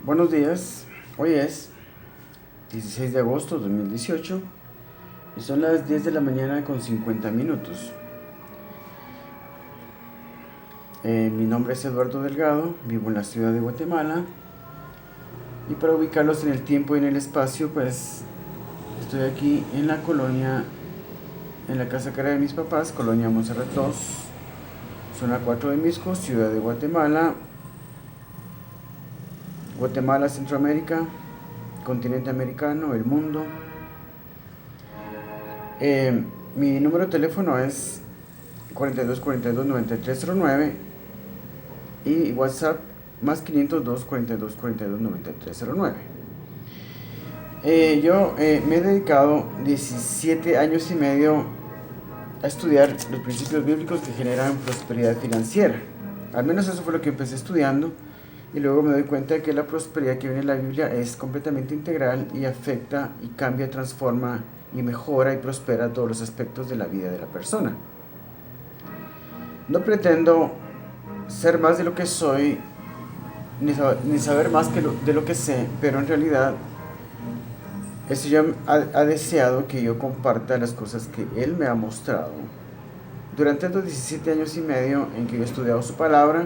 Buenos días, hoy es 16 de agosto de 2018 y son las 10 de la mañana con 50 minutos. Mi nombre es Eduardo Delgado, vivo en la ciudad de Guatemala y para ubicarlos en el tiempo y en el espacio, pues estoy aquí en la colonia, en la casa cara de mis papás, colonia Montserrat 2, zona 4 de Misco, ciudad de Guatemala, Centroamérica, continente americano, el mundo. Mi número de teléfono es 4242-9309 y WhatsApp más 502-4242-9309. Yo me he dedicado 17 años y medio a estudiar los principios bíblicos que generan prosperidad financiera. Al menos eso fue lo que empecé estudiando. Y luego me doy cuenta de que la prosperidad que viene en la Biblia es completamente integral y afecta y cambia, transforma y mejora y prospera todos los aspectos de la vida de la persona. No pretendo ser más de lo que soy, ni saber más de lo que sé, pero en realidad el Señor ha deseado que yo comparta las cosas que Él me ha mostrado durante estos 17 años y medio en que yo he estudiado su palabra.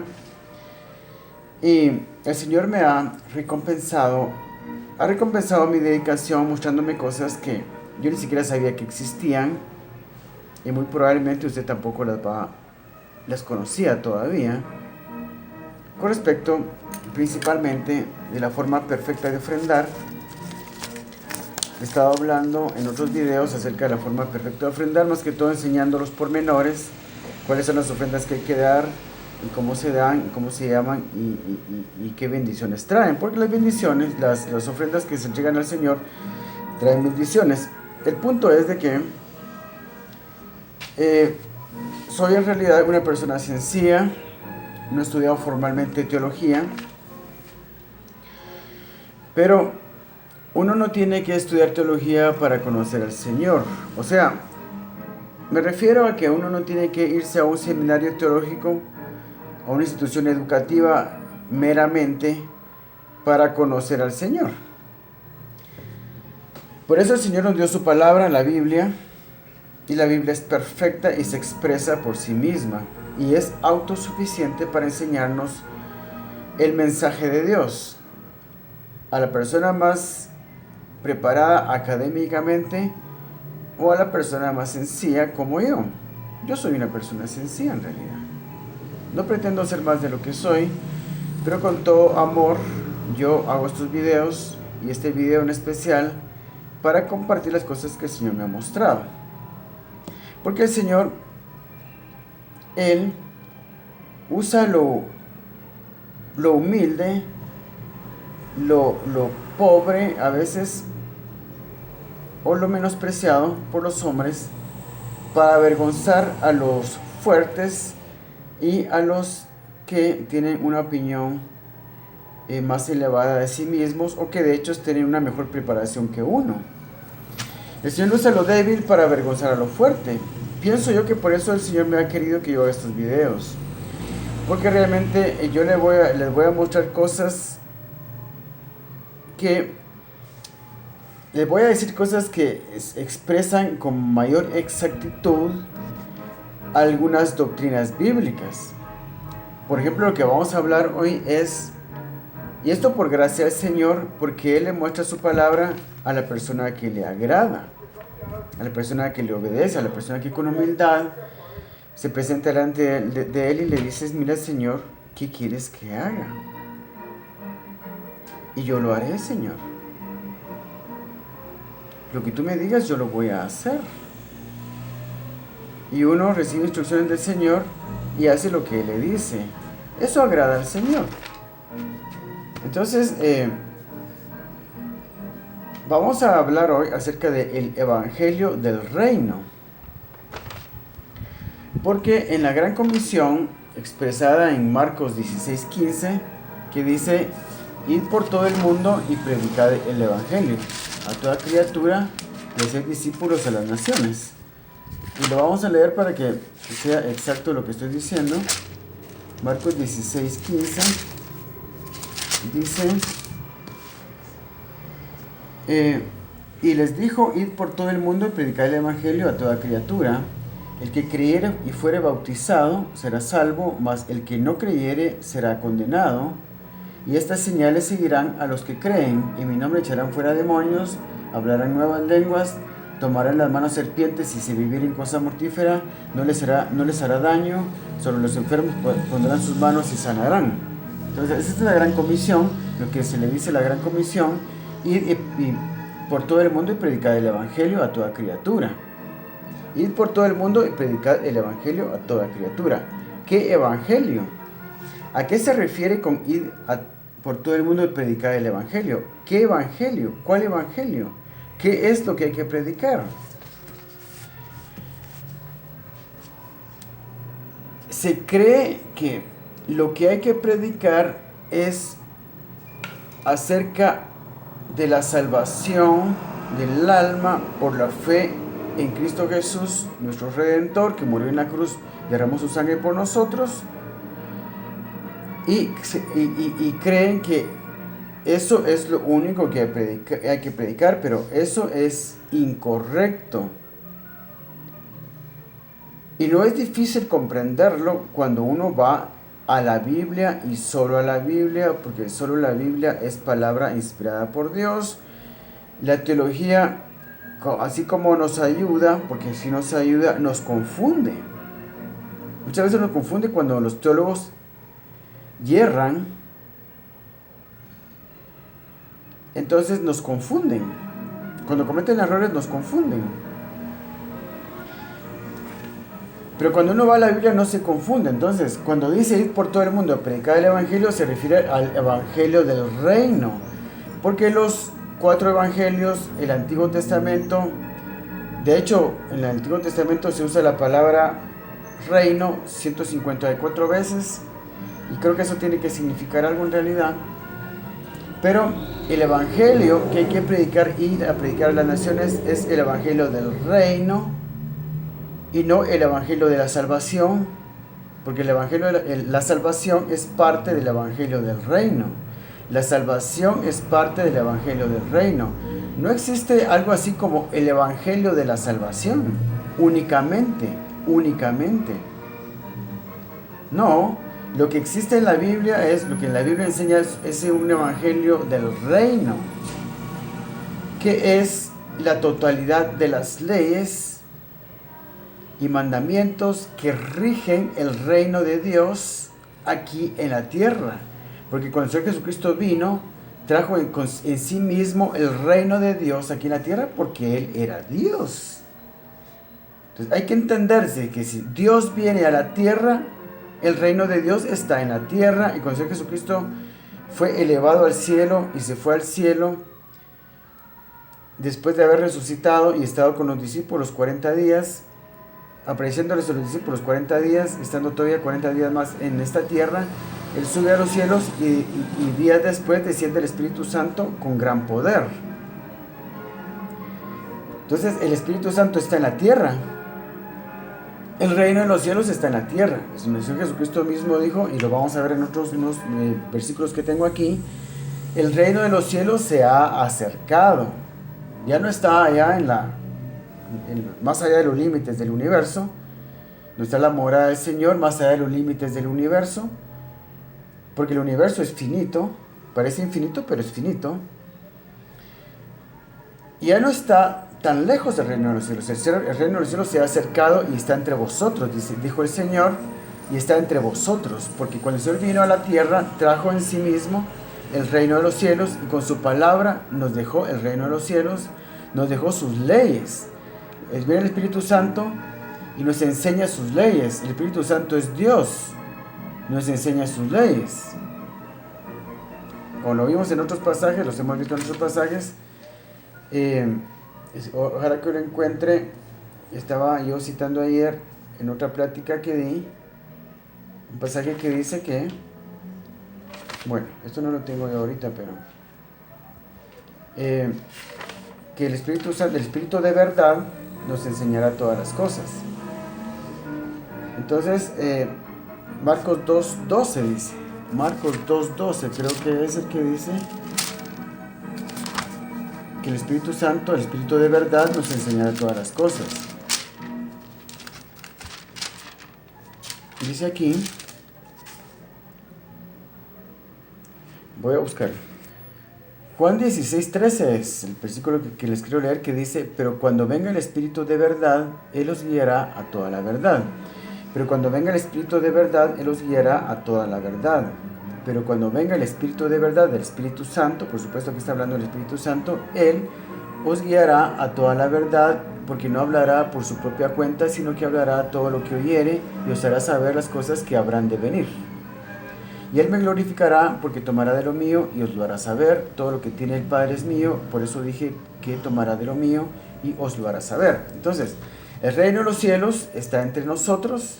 Y el Señor me ha recompensado mi dedicación mostrándome cosas que yo ni siquiera sabía que existían y muy probablemente usted tampoco las conocía todavía, con respecto principalmente de la forma perfecta de ofrendar. He estado hablando en otros videos acerca de la forma perfecta de ofrendar, más que todo enseñando los pormenores, cuáles son las ofrendas que hay que dar, y cómo se dan, cómo se llaman y qué bendiciones traen. Porque las bendiciones, las ofrendas que se entregan al Señor, traen bendiciones. El punto es de que soy en realidad una persona sencilla, no he estudiado formalmente teología, pero uno no tiene que estudiar teología para conocer al Señor. O sea, me refiero a que uno no tiene que irse a un seminario teológico, a una institución educativa meramente para conocer al Señor. Por eso el Señor nos dio su palabra, la Biblia, y la Biblia es perfecta y se expresa por sí misma y es autosuficiente para enseñarnos el mensaje de Dios a la persona más preparada académicamente o a la persona más sencilla como yo. Yo soy una persona sencilla en realidad. No pretendo ser más de lo que soy, pero con todo amor yo hago estos videos y este video en especial para compartir las cosas que el Señor me ha mostrado. Porque el Señor, Él usa lo humilde, lo pobre a veces, o lo menospreciado por los hombres, para avergonzar a los fuertes y a los que tienen una opinión más elevada de sí mismos o que de hecho tienen una mejor preparación que uno. El Señor usa lo débil para avergonzar a lo fuerte. Pienso yo que por eso el Señor me ha querido que yo haga estos videos, porque realmente yo les voy a mostrar cosas que les voy a decir cosas que expresan con mayor exactitud algunas doctrinas bíblicas. Por ejemplo, lo que vamos a hablar hoy es, y esto por gracia del Señor, porque Él le muestra su palabra a la persona que le agrada, a la persona que le obedece, a la persona que con humildad se presenta delante de Él y le dices: mira, Señor, ¿qué quieres que haga? Y yo lo haré, Señor. Lo que tú me digas, yo lo voy a hacer. Y uno recibe instrucciones del Señor y hace lo que Él le dice. Eso agrada al Señor. Entonces, vamos a hablar hoy acerca del Evangelio del Reino. Porque en la Gran Comisión, expresada en Marcos 16:15, que dice: id por todo el mundo y predicad el Evangelio a toda criatura y haced discípulos a las naciones. Y lo vamos a leer para que sea exacto lo que estoy diciendo. Marcos 16:15 dice: Y les dijo: id por todo el mundo y predicad el evangelio a toda criatura. El que creyere y fuere bautizado será salvo, mas el que no creyere será condenado. Y estas señales seguirán a los que creen: en mi nombre echarán fuera demonios, hablarán nuevas lenguas, tomarán las manos serpientes, y si bebieren cosa mortífera no les hará daño. Sobre los enfermos pondrán sus manos y sanarán. Entonces, esta es la gran comisión, lo que se le dice la gran comisión: ir por todo el mundo y predicar el evangelio a toda criatura. Ir por todo el mundo y predicar el evangelio a toda criatura. ¿Qué evangelio? ¿A qué se refiere con ir por todo el mundo y predicar el evangelio? ¿Qué evangelio? ¿Cuál evangelio? ¿Qué es lo que hay que predicar? Se cree que lo que hay que predicar es acerca de la salvación del alma por la fe en Cristo Jesús, nuestro Redentor, que murió en la cruz, derramó su sangre por nosotros, y creen que eso es lo único que hay que predicar, pero eso es incorrecto. Y no es difícil comprenderlo cuando uno va a la Biblia y solo a la Biblia, porque solo la Biblia es palabra inspirada por Dios. La teología, así como nos ayuda, porque si nos ayuda, nos confunde. Muchas veces nos confunde cuando los teólogos yerran, entonces nos confunden. Cuando cometen errores nos confunden. Pero cuando uno va a la Biblia no se confunde. Entonces, cuando dice ir por todo el mundo a predicar el evangelio, se refiere al evangelio del reino. Porque los 4 evangelios, el Antiguo Testamento, de hecho, en el Antiguo Testamento se usa la palabra reino 154 veces. Y creo que eso tiene que significar algo en realidad. Pero el evangelio que hay que predicar, ir a predicar a las naciones, es el evangelio del reino y no el evangelio de la salvación, porque el evangelio de la salvación es parte del evangelio del reino. La salvación es parte del evangelio del reino. No existe algo así como el evangelio de la salvación, únicamente. No, lo que existe en la Biblia es, lo que en la Biblia enseña es un evangelio del reino, que es la totalidad de las leyes y mandamientos que rigen el reino de Dios aquí en la tierra. Porque cuando el Señor Jesucristo vino, trajo en sí mismo el reino de Dios aquí en la tierra, porque Él era Dios. Entonces hay que entenderse que si Dios viene a la tierra, el reino de Dios está en la tierra. Y cuando el Señor Jesucristo fue elevado al cielo y se fue al cielo, después de haber resucitado y estado con los discípulos 40 días, apareciéndoles a los discípulos 40 días, estando todavía 40 días más en esta tierra, Él sube a los cielos y días después desciende el Espíritu Santo con gran poder. Entonces el Espíritu Santo está en la tierra. El reino de los cielos está en la tierra. El Señor Jesucristo mismo dijo, y lo vamos a ver en otros unos versículos que tengo aquí: el reino de los cielos se ha acercado. Ya no está allá más allá de los límites del universo. No está la morada del Señor más allá de los límites del universo, porque el universo es finito, parece infinito, pero es finito. Y ya no está tan lejos del reino de los cielos. El reino de los cielos se ha acercado y está entre vosotros, dijo el Señor, y está entre vosotros, porque cuando el Señor vino a la tierra, trajo en sí mismo el reino de los cielos, y con su palabra nos dejó el reino de los cielos, nos dejó sus leyes. Viene el Espíritu Santo y nos enseña sus leyes. El Espíritu Santo es Dios, nos enseña sus leyes. Como lo vimos en otros pasajes, los hemos visto en otros pasajes. Ojalá que lo encuentre. Estaba yo citando ayer en otra plática que di un pasaje que dice que, bueno, esto no lo tengo yo ahorita, pero que el Espíritu Santo, el Espíritu de verdad, nos enseñará todas las cosas. Entonces, Marcos 2:12 dice, Marcos 2:12, creo que es el que dice, que el Espíritu Santo, el Espíritu de verdad, nos enseñará todas las cosas. Dice aquí, voy a buscarlo. Juan 16:13 es el versículo que les quiero leer, que dice: pero cuando venga el Espíritu de verdad, Él os guiará a toda la verdad. Pero cuando venga el Espíritu de verdad, Él os guiará a toda la verdad. Pero cuando venga el Espíritu de verdad, del Espíritu Santo, por supuesto que está hablando del Espíritu Santo, Él os guiará a toda la verdad, porque no hablará por su propia cuenta, sino que hablará todo lo que oyere, y os hará saber las cosas que habrán de venir. Y Él me glorificará, porque tomará de lo mío y os lo hará saber. Todo lo que tiene el Padre es mío, por eso dije que tomará de lo mío y os lo hará saber. Entonces, el reino de los cielos está entre nosotros.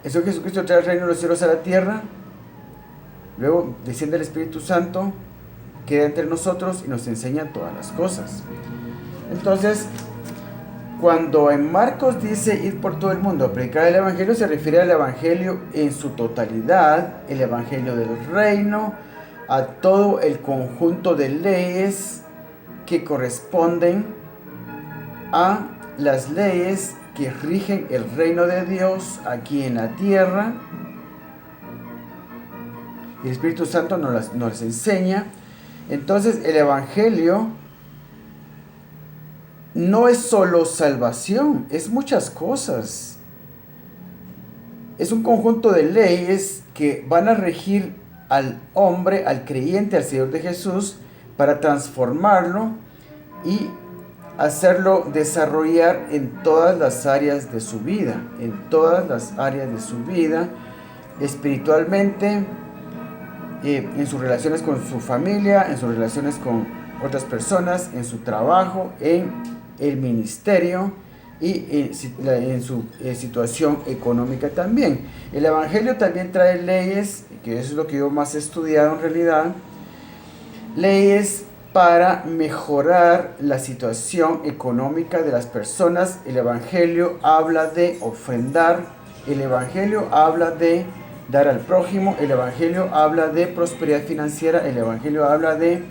Eso Jesucristo trae el reino de los cielos a la tierra. Luego desciende el Espíritu Santo, queda entre nosotros y nos enseña todas las cosas. Entonces, cuando en Marcos dice ir por todo el mundo a predicar el Evangelio, se refiere al Evangelio en su totalidad, el Evangelio del reino, a todo el conjunto de leyes que corresponden a las leyes que rigen el reino de Dios aquí en la tierra. Y el Espíritu Santo nos las enseña. Entonces el Evangelio no es solo salvación, es muchas cosas. Es un conjunto de leyes que van a regir al hombre, al creyente, al Señor de Jesús, para transformarlo y hacerlo desarrollar en todas las áreas de su vida, espiritualmente, en sus relaciones con su familia, en sus relaciones con otras personas, en su trabajo, en el ministerio y en su situación económica también. El Evangelio también trae leyes, que eso es lo que yo más he estudiado en realidad, leyes para mejorar la situación económica de las personas. El Evangelio habla de ofrendar, el Evangelio habla de dar al prójimo, el Evangelio habla de prosperidad financiera, el Evangelio habla de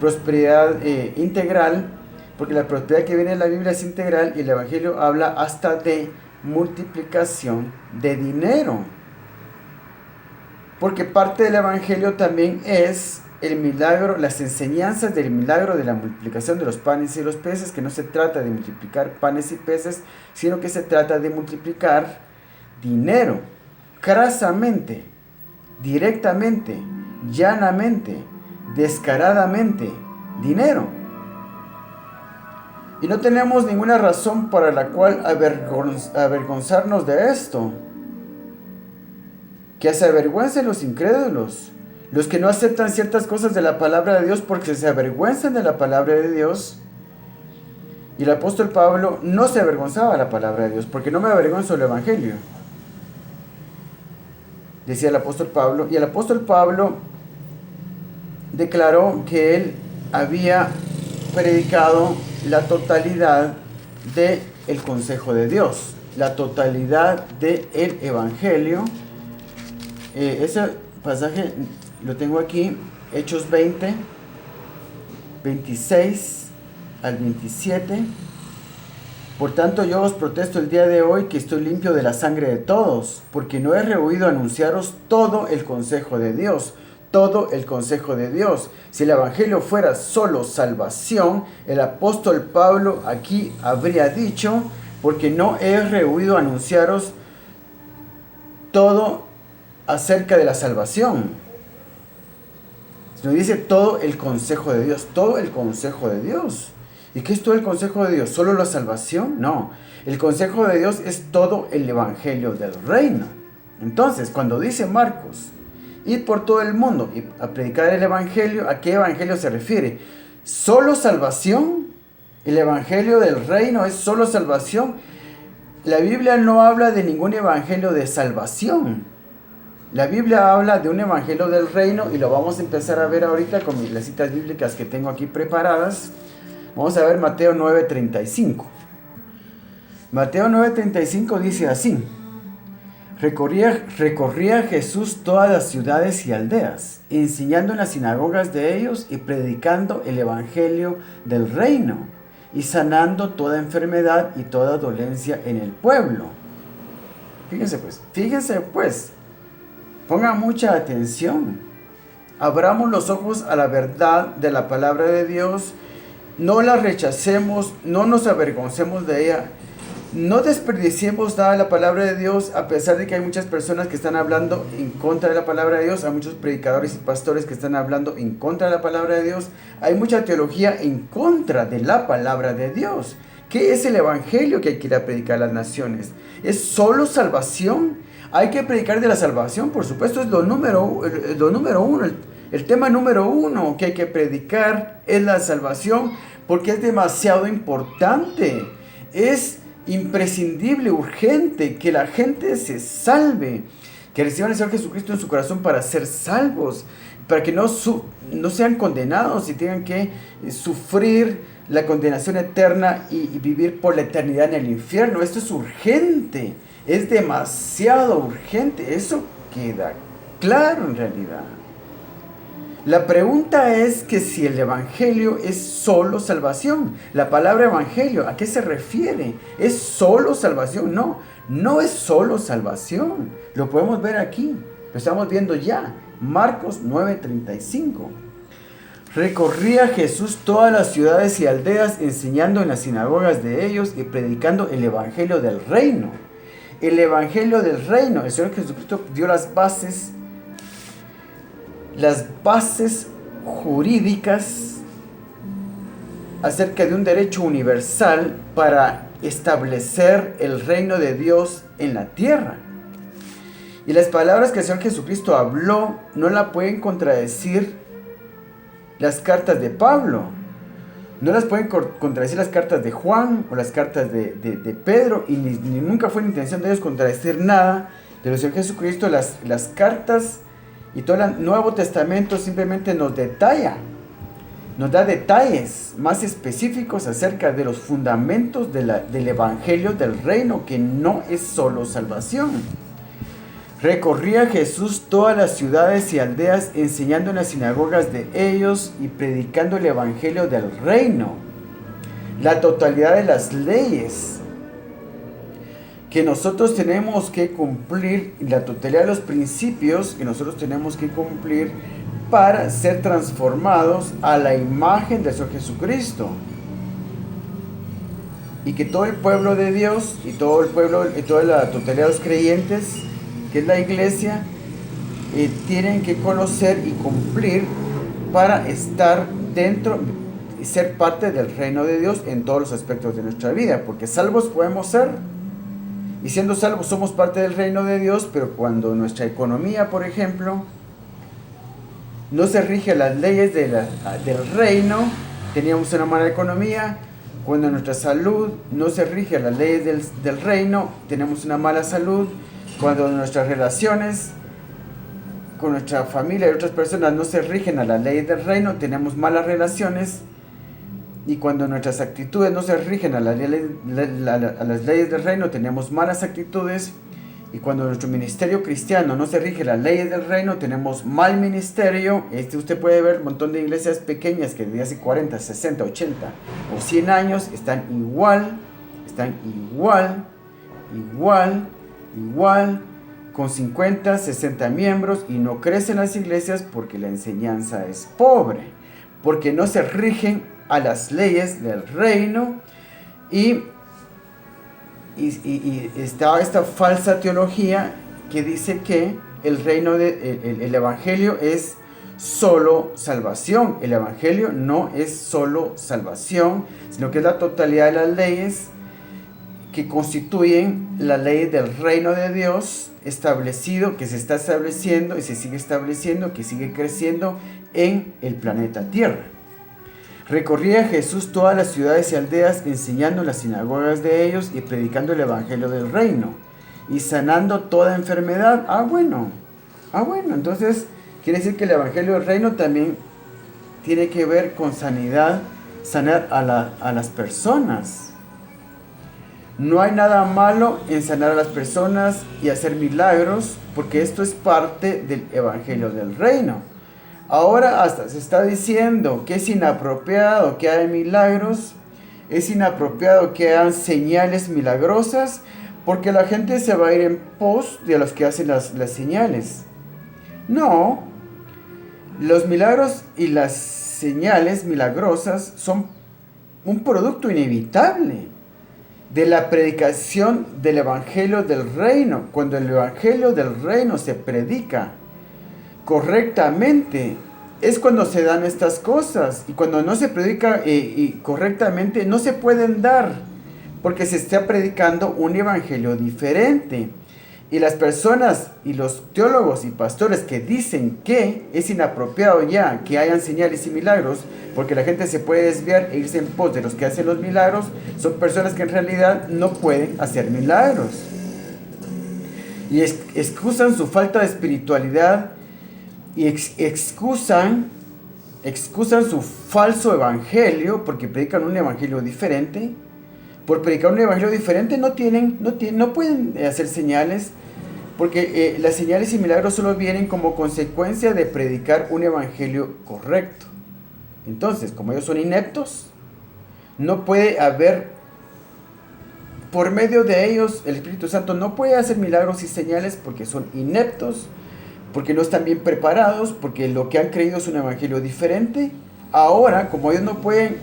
prosperidad integral, porque la prosperidad que viene en la Biblia es integral, y el Evangelio habla hasta de multiplicación de dinero, porque parte del Evangelio también es el milagro, las enseñanzas del milagro de la multiplicación de los panes y los peces, que no se trata de multiplicar panes y peces, sino que se trata de multiplicar dinero, crasamente, directamente, llanamente, descaradamente, dinero. Y no tenemos ninguna razón para la cual avergonzarnos de esto. Que se avergüencen los incrédulos, los que no aceptan ciertas cosas de la palabra de Dios porque se avergüenzan de la palabra de Dios. Y el apóstol Pablo no se avergonzaba de la palabra de Dios, porque no me avergüenzo del Evangelio, decía el apóstol Pablo. Y el apóstol Pablo declaró que él había predicado la totalidad del consejo de Dios, la totalidad del Evangelio. Ese pasaje lo tengo aquí, Hechos 20, 26 al 27. Por tanto, yo os protesto el día de hoy que estoy limpio de la sangre de todos, porque no he rehuido anunciaros todo el consejo de Dios. Todo el consejo de Dios. Si el Evangelio fuera solo salvación, el apóstol Pablo aquí habría dicho: porque no he rehuido anunciaros todo acerca de la salvación. Nos dice todo el consejo de Dios, todo el consejo de Dios. ¿Y qué es todo el consejo de Dios? ¿Solo la salvación? No. El consejo de Dios es todo el Evangelio del reino. Entonces, cuando dice Marcos, ir por todo el mundo y a predicar el Evangelio, ¿a qué Evangelio se refiere? ¿Solo salvación? ¿El Evangelio del reino es solo salvación? La Biblia no habla de ningún Evangelio de salvación. La Biblia habla de un Evangelio del reino, y lo vamos a empezar a ver ahorita con las citas bíblicas que tengo aquí preparadas. Vamos a ver Mateo 9:35. Mateo 9:35 dice así: Recorría Jesús todas las ciudades y aldeas, enseñando en las sinagogas de ellos y predicando el evangelio del reino, y sanando toda enfermedad y toda dolencia en el pueblo. Fíjense pues, pongan mucha atención. Abramos los ojos a la verdad de la palabra de Dios, no la rechacemos, no nos avergoncemos de ella. No desperdiciemos nada de la palabra de Dios, a pesar de que hay muchas personas que están hablando en contra de la palabra de Dios, hay muchos predicadores y pastores que están hablando en contra de la palabra de Dios, hay mucha teología en contra de la palabra de Dios. ¿Qué es el evangelio que hay que ir a predicar a las naciones? ¿Es solo salvación? Hay que predicar de la salvación, por supuesto, es lo número uno, el tema número uno que hay que predicar es la salvación, porque es demasiado importante, es imprescindible, urgente, que la gente se salve, que reciban al Señor Jesucristo en su corazón para ser salvos, para que no sean condenados y tengan que sufrir la condenación eterna y vivir por la eternidad en el infierno. Esto es urgente, es demasiado urgente, eso queda claro en realidad. La pregunta es que si el evangelio es solo salvación. La palabra evangelio, ¿a qué se refiere? ¿Es solo salvación? No, no es solo salvación. Lo podemos ver aquí, lo estamos viendo ya. Marcos 9:35. Recorría Jesús todas las ciudades y aldeas, enseñando en las sinagogas de ellos y predicando el evangelio del reino. El evangelio del reino. El Señor Jesucristo dio las bases jurídicas acerca de un derecho universal para establecer el reino de Dios en la tierra. Y las palabras que el Señor Jesucristo habló no la pueden contradecir las cartas de Pablo, no las pueden contradecir las cartas de Juan o las cartas de Pedro, y ni nunca fue la intención de ellos contradecir nada de Señor Jesucristo. Las cartas y todo el Nuevo Testamento simplemente nos da detalles más específicos acerca de los fundamentos del Evangelio del Reino, que no es solo salvación. Recorría Jesús todas las ciudades y aldeas, enseñando en las sinagogas de ellos y predicando el Evangelio del Reino. La totalidad de las leyes que nosotros tenemos que cumplir, la totalidad de los principios que nosotros tenemos que cumplir para ser transformados a la imagen del Señor Jesucristo. Y que todo el pueblo de Dios y todo el pueblo y toda la totalidad de los creyentes, que es la iglesia, tienen que conocer y cumplir para estar dentro y ser parte del reino de Dios en todos los aspectos de nuestra vida, porque salvos podemos ser, y siendo salvos somos parte del reino de Dios, pero cuando nuestra economía, por ejemplo, no se rige a las leyes del reino, teníamos una mala economía. Cuando nuestra salud no se rige a las leyes del reino, tenemos una mala salud. Cuando nuestras relaciones con nuestra familia y otras personas no se rigen a las leyes del reino, tenemos malas relaciones. Y cuando nuestras actitudes no se rigen a las leyes del reino, tenemos malas actitudes. Y cuando nuestro ministerio cristiano no se rige a las leyes del reino, tenemos mal ministerio. Usted puede ver un montón de iglesias pequeñas que desde hace 40, 60, 80 o 100 años están igual, con 50, 60 miembros, y no crecen las iglesias porque la enseñanza es pobre, porque no se rigen a las leyes del reino, y está esta falsa teología que dice que el evangelio es solo salvación. El evangelio no es solo salvación, sino que es la totalidad de las leyes que constituyen la ley del reino de Dios establecido, que se está estableciendo y se sigue estableciendo, que sigue creciendo en el planeta Tierra. Recorría Jesús todas las ciudades y aldeas, enseñando en las sinagogas de ellos y predicando el evangelio del reino y sanando toda enfermedad. Bueno, entonces quiere decir que el evangelio del reino también tiene que ver con sanidad, sanar a las personas. No hay nada malo en sanar a las personas y hacer milagros, porque esto es parte del evangelio del reino. Ahora hasta se está diciendo que es inapropiado que haya milagros, es inapropiado que hagan señales milagrosas, porque la gente se va a ir en pos de los que hacen las señales. No, los milagros y las señales milagrosas son un producto inevitable de la predicación del evangelio del reino. Cuando el evangelio del reino se predica correctamente, es cuando se dan estas cosas. Y cuando no se predica correctamente, no se pueden dar, porque se está predicando un evangelio diferente. Y las personas y los teólogos y pastores que dicen que es inapropiado ya que hayan señales y milagros, porque la gente se puede desviar e irse en pos de los que hacen los milagros, son personas que en realidad no pueden hacer milagros. Y excusan su falta de espiritualidad y excusan su falso evangelio, porque predican un evangelio diferente. Por predicar un evangelio diferente no pueden hacer señales, porque las señales y milagros solo vienen como consecuencia de predicar un evangelio correcto. Entonces, como ellos son ineptos, no puede haber, por medio de ellos, el Espíritu Santo no puede hacer milagros y señales porque son ineptos, porque no están bien preparados, porque lo que han creído es un evangelio diferente. Ahora, como ellos no pueden,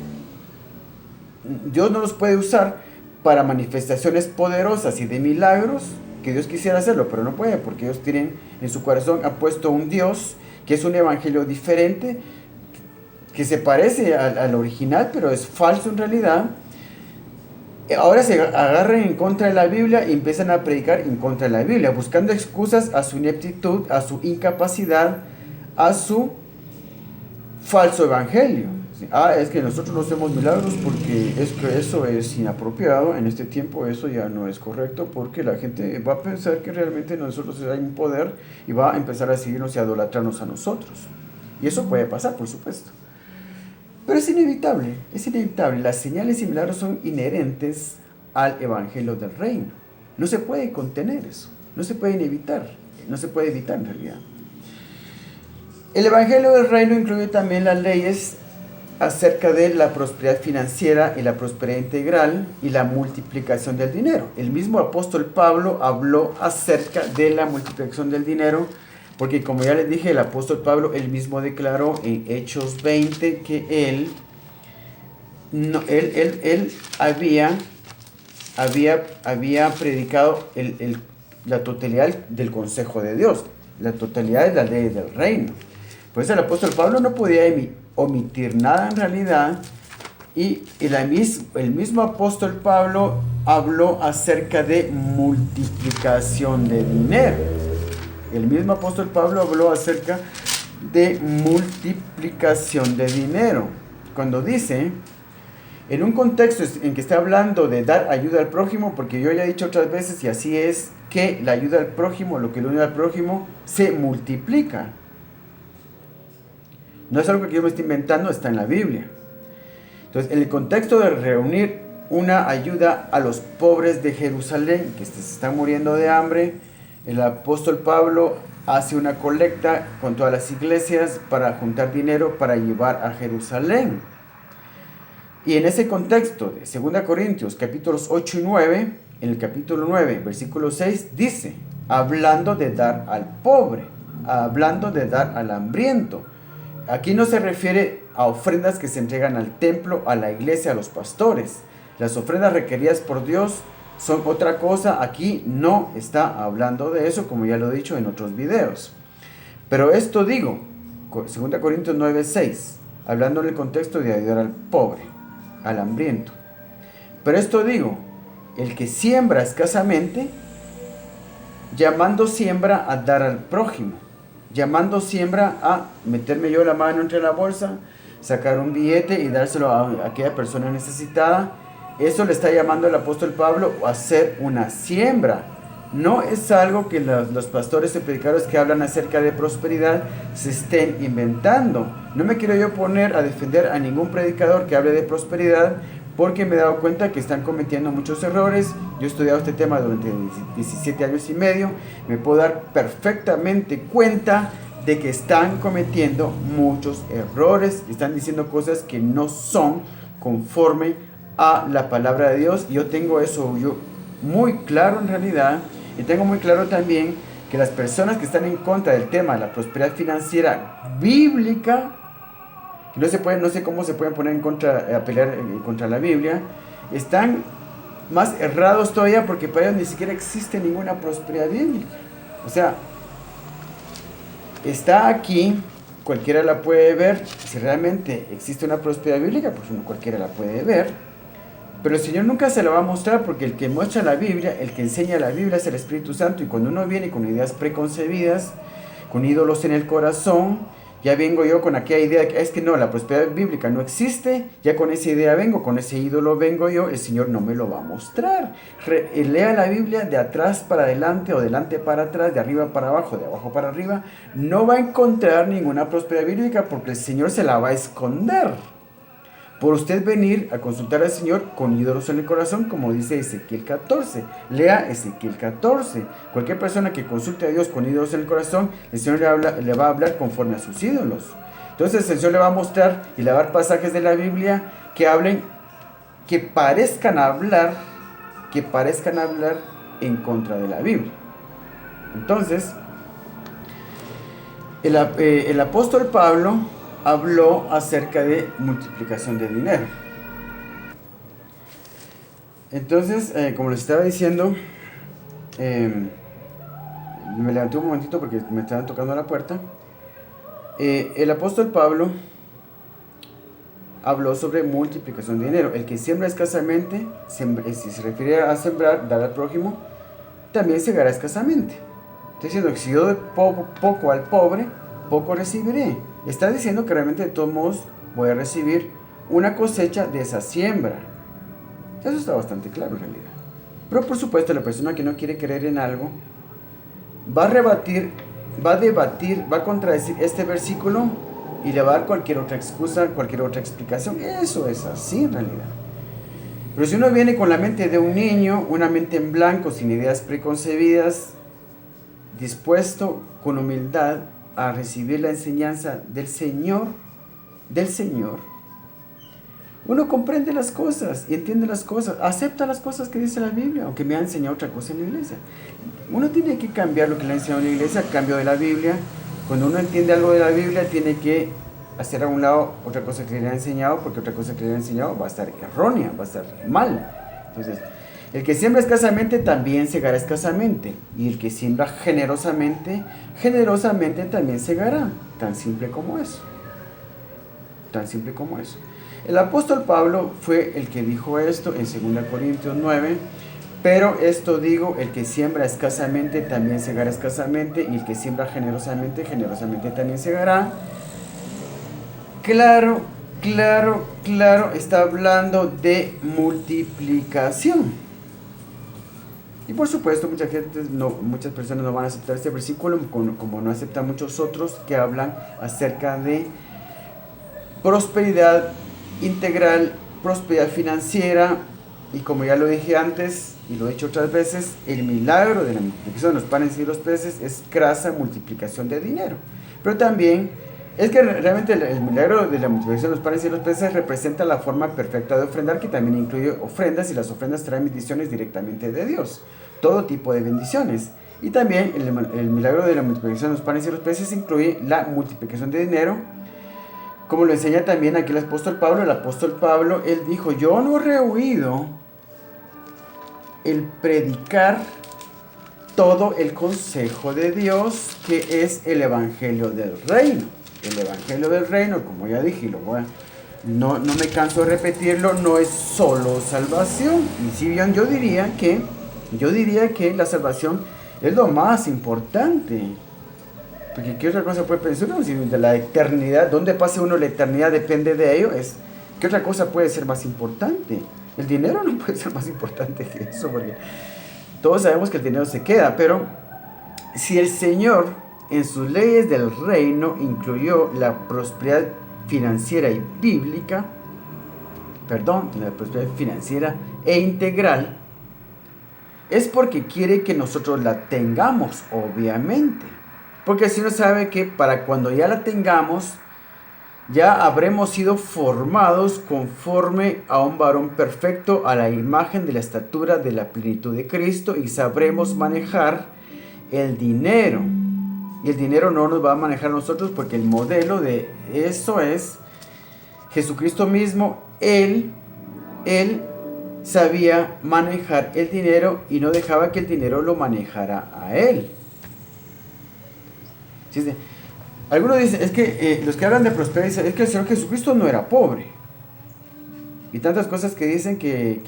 Dios no los puede usar para manifestaciones poderosas y de milagros, que Dios quisiera hacerlo, pero no puede, porque ellos tienen en su corazón, han puesto un Dios que es un evangelio diferente, que se parece al original, pero es falso en realidad. Ahora se agarran en contra de la Biblia y empiezan a predicar en contra de la Biblia, buscando excusas a su ineptitud, a su incapacidad, a su falso evangelio. Es que nosotros no hacemos milagros porque es que eso es inapropiado. En este tiempo eso ya no es correcto, porque la gente va a pensar que realmente nosotros hay un poder y va a empezar a seguirnos y a idolatrarnos a nosotros. Y eso puede pasar, por supuesto. Pero es inevitable, es inevitable. Las señales y milagros son inherentes al evangelio del reino. No se puede contener eso, no se puede evitar, no se puede evitar en realidad. El evangelio del reino incluye también las leyes acerca de la prosperidad financiera y la prosperidad integral y la multiplicación del dinero. El mismo apóstol Pablo habló acerca de la multiplicación del dinero, porque como ya les dije, el apóstol Pablo él mismo declaró en Hechos 20 que él había predicado la totalidad del consejo de Dios, la totalidad de la ley del reino. Por eso el apóstol Pablo no podía omitir nada en realidad, y el mismo apóstol Pablo habló acerca de multiplicación de dinero. El mismo apóstol Pablo habló acerca de multiplicación de dinero. Cuando dice, en un contexto en que está hablando de dar ayuda al prójimo, porque yo ya he dicho otras veces, y así es, que la ayuda al prójimo, lo que le une al prójimo, se multiplica. No es algo que yo me estoy inventando, está en la Biblia. Entonces, en el contexto de reunir una ayuda a los pobres de Jerusalén, que se están muriendo de hambre, el apóstol Pablo hace una colecta con todas las iglesias para juntar dinero para llevar a Jerusalén. Y en ese contexto de 2 Corintios capítulos 8 y 9, en el capítulo 9, versículo 6, dice, hablando de dar al pobre, hablando de dar al hambriento. Aquí no se refiere a ofrendas que se entregan al templo, a la iglesia, a los pastores. Las ofrendas requeridas por Dios son otra cosa. Aquí no está hablando de eso, como ya lo he dicho en otros videos. Pero esto digo, 2 Corintios 9, 6, hablando en el contexto de ayudar al pobre, al hambriento. Pero esto digo, el que siembra escasamente, llamando siembra a dar al prójimo, llamando siembra a meterme yo la mano entre la bolsa, sacar un billete y dárselo a aquella persona necesitada. Eso le está llamando el apóstol Pablo a hacer una siembra. No es algo que los pastores y predicadores que hablan acerca de prosperidad se estén inventando. No me quiero yo poner a defender a ningún predicador que hable de prosperidad, porque me he dado cuenta que están cometiendo muchos errores. Yo he estudiado este tema durante 17 años y medio, me puedo dar perfectamente cuenta de que están cometiendo muchos errores, están diciendo cosas que no son conforme a la palabra de Dios. Yo tengo eso muy claro en realidad, y tengo muy claro también que las personas que están en contra del tema de la prosperidad financiera bíblica, que no sé cómo se pueden poner a pelear contra la Biblia, están más errados todavía, porque para ellos ni siquiera existe ninguna prosperidad bíblica. O sea, está aquí, cualquiera la puede ver. Si realmente existe una prosperidad bíblica, pues cualquiera la puede ver. Pero el Señor nunca se la va a mostrar, porque el que muestra la Biblia, el que enseña la Biblia es el Espíritu Santo. Y cuando uno viene con ideas preconcebidas, con ídolos en el corazón, ya vengo yo con aquella idea de que es que no, la prosperidad bíblica no existe, ya con esa idea vengo, con ese ídolo vengo yo, el Señor no me lo va a mostrar. Lea la Biblia de atrás para adelante o delante para atrás, de arriba para abajo, de abajo para arriba, no va a encontrar ninguna prosperidad bíblica, porque el Señor se la va a esconder. Por usted venir a consultar al Señor con ídolos en el corazón, como dice Ezequiel 14. Lea Ezequiel 14. Cualquier persona que consulte a Dios con ídolos en el corazón, el Señor le va a hablar conforme a sus ídolos. Entonces el Señor le va a mostrar y le va a dar pasajes de la Biblia que hablen, que parezcan hablar en contra de la Biblia. Entonces, el apóstol Pablo habló acerca de multiplicación de dinero. Entonces, como les estaba diciendo, me levanté un momentito porque me estaban tocando la puerta. El apóstol Pablo habló sobre multiplicación de dinero. El que siembra escasamente, si se refiere a sembrar, dar al prójimo, también segará escasamente. Está diciendo que si yo doy poco al pobre, poco recibiré. Está diciendo que realmente de todos modos voy a recibir una cosecha de esa siembra. Eso está bastante claro en realidad. Pero por supuesto, la persona que no quiere creer en algo va a debatir, va a contradecir este versículo y le va a dar cualquier otra excusa, cualquier otra explicación. Eso es así en realidad. Pero si uno viene con la mente de un niño, una mente en blanco, sin ideas preconcebidas, dispuesto con humildad a recibir la enseñanza del Señor, uno comprende las cosas y entiende las cosas, acepta las cosas que dice la Biblia, aunque me ha enseñado otra cosa en la iglesia. Uno tiene que cambiar lo que le ha enseñado en la iglesia, cambio de la Biblia. Cuando uno entiende algo de la Biblia, tiene que hacer a un lado otra cosa que le ha enseñado, porque otra cosa que le ha enseñado va a estar errónea, va a estar mal. Entonces, el que siembra escasamente también segará escasamente, y el que siembra generosamente, generosamente también segará. Tan simple como eso. Tan simple como eso. El apóstol Pablo fue el que dijo esto en 2 Corintios 9. Pero esto digo, el que siembra escasamente también segará escasamente, y el que siembra generosamente, generosamente también segará. Claro, está hablando de multiplicación. Y por supuesto, muchas personas no van a aceptar este versículo, como no aceptan muchos otros que hablan acerca de prosperidad integral, prosperidad financiera. Y como ya lo dije antes, y lo he dicho otras veces, el milagro de la multiplicación de los panes y los peces es grasa multiplicación de dinero. Pero también es que realmente el milagro de la multiplicación de los panes y los peces representa la forma perfecta de ofrendar, que también incluye ofrendas, y las ofrendas traen bendiciones directamente de Dios, todo tipo de bendiciones. Y también el milagro de la multiplicación de los panes y los peces incluye la multiplicación de dinero, como lo enseña también aquí el apóstol Pablo. El apóstol Pablo, él dijo: yo no he rehuido el predicar todo el consejo de Dios, que es el evangelio del reino. El evangelio del reino, como ya dije, no me canso de repetirlo, no es solo salvación. Y si bien yo diría que la salvación es lo más importante. Porque ¿qué otra cosa puede pensar? Si de la eternidad, donde pase uno la eternidad depende de ello, ¿qué otra cosa puede ser más importante? El dinero no puede ser más importante que eso, porque todos sabemos que el dinero se queda. Pero si el Señor en sus leyes del reino incluyó la prosperidad financiera y bíblica, perdón, en la prosperidad financiera e integral, es porque quiere que nosotros la tengamos, obviamente. Porque si uno sabe que para cuando ya la tengamos, ya habremos sido formados conforme a un varón perfecto, a la imagen de la estatura de la plenitud de Cristo, y sabremos manejar el dinero. Y el dinero no nos va a manejar a nosotros, porque el modelo de eso es Jesucristo mismo. Él sabía manejar el dinero y no dejaba que el dinero lo manejara a él. ¿Sí? Algunos dicen, es que los que hablan de prosperidad dicen, es que el Señor Jesucristo no era pobre. Y tantas cosas que dicen que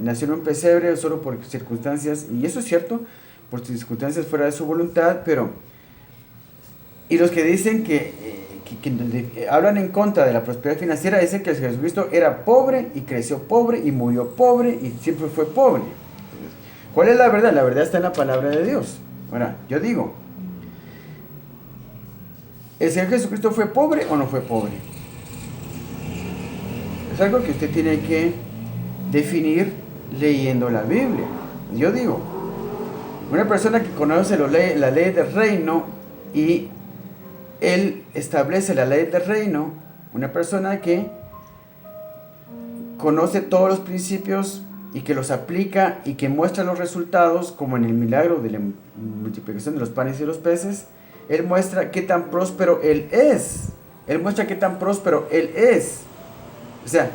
nació en un pesebre solo por circunstancias, y eso es cierto, por circunstancias fuera de su voluntad, pero... Y los que dicen que hablan en contra de la prosperidad financiera dicen que Jesucristo era pobre y creció pobre y murió pobre y siempre fue pobre. ¿Cuál es la verdad? La verdad está en la palabra de Dios. Ahora, yo digo, ¿el Señor Jesucristo fue pobre o no fue pobre? Es algo que usted tiene que definir leyendo la Biblia. Yo digo, una persona que conoce la ley del reino y él establece la ley del reino, una persona que conoce todos los principios y que los aplica y que muestra los resultados, como en el milagro de la multiplicación de los panes y los peces, él muestra qué tan próspero él es. Él muestra qué tan próspero él es. O sea,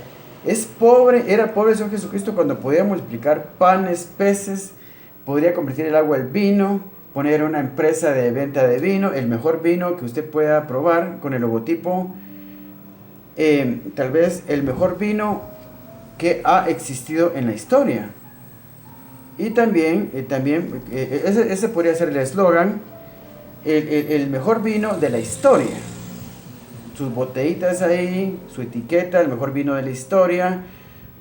era pobre el Señor Jesucristo cuando podía multiplicar panes, peces, podría convertir el agua en vino, poner una empresa de venta de vino, el mejor vino que usted pueda probar con el logotipo, tal vez el mejor vino que ha existido en la historia. Y también ese podría ser el eslogan, el mejor vino de la historia. Sus botellitas ahí, su etiqueta, el mejor vino de la historia,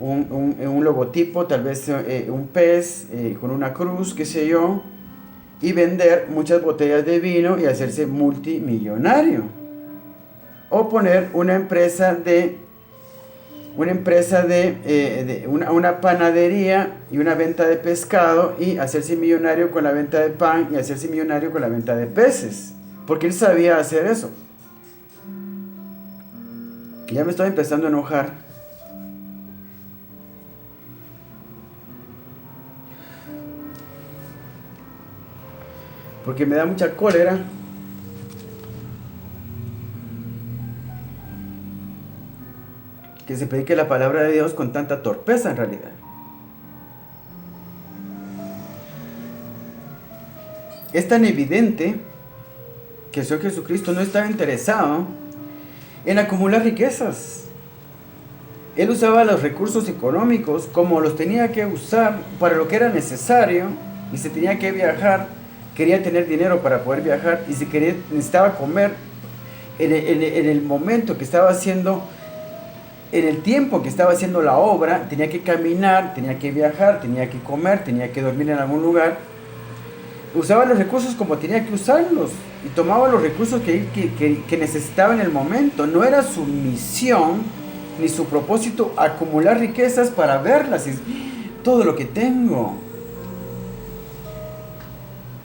un logotipo, tal vez un pez con una cruz, qué sé yo, y vender muchas botellas de vino y hacerse multimillonario. O poner una panadería y una venta de pescado y hacerse millonario con la venta de pan y hacerse millonario con la venta de peces. Porque él sabía hacer eso. Que ya me estoy empezando a enojar. Porque me da mucha cólera que se predique la palabra de Dios con tanta torpeza en realidad. Es tan evidente que el Señor Jesucristo no estaba interesado en acumular riquezas. Él usaba los recursos económicos como los tenía que usar para lo que era necesario, y se tenía que viajar, quería tener dinero para poder viajar, y si necesitaba comer en el momento que estaba haciendo, en el tiempo que estaba haciendo la obra, tenía que caminar, tenía que viajar, tenía que comer, tenía que dormir en algún lugar. Usaba los recursos como tenía que usarlos y tomaba los recursos que necesitaba en el momento. No era su misión ni su propósito acumular riquezas para verlas, y todo lo que tengo.